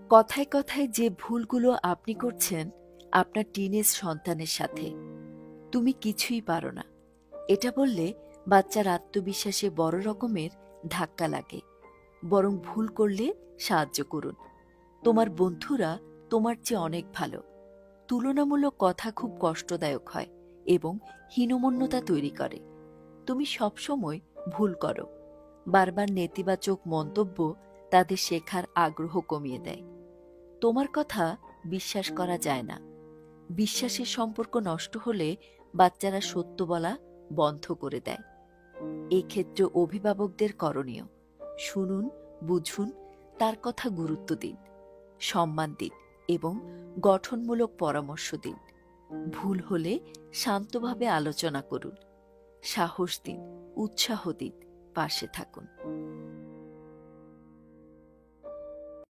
কথায় কথায় যে ভুলগুলো আপনি করছেন আপনার টিনেজ সন্তানের সাথে, তুমি কিছুই পারো না, এটা বললে বাচ্চার আত্মবিশ্বাসে বড় রকমের ধাক্কা লাগে। বরং ভুল করলে সাহায্য করুন। তোমার বন্ধুরা তোমার চেয়ে অনেক ভালো। তুলনামূলক কথা খুব কষ্টদায়ক হয় এবং হীনমন্যতা তৈরি করে। তুমি সবসময় ভুল করো। বারবার নেতিবাচক মন্তব্য তাদের শেখার আগ্রহ কমিয়ে দেয়। তোমার কথা বিশ্বাস করা যায় না। বিশ্বাসের সম্পর্ক নষ্ট হলে বাচ্চারা সত্য বলা বন্ধ করে দেয়। এই ক্ষেত্রে অভিভাবকদের করণীয়: শুনুন, বুঝুন, তার কথা গুরুত্ব দিন, সম্মান দিন এবং গঠনমূলক পরামর্শ দিন। ভুল হলে শান্তভাবে আলোচনা করুন, সাহস দিন, উৎসাহ দিন, পাশে থাকুন।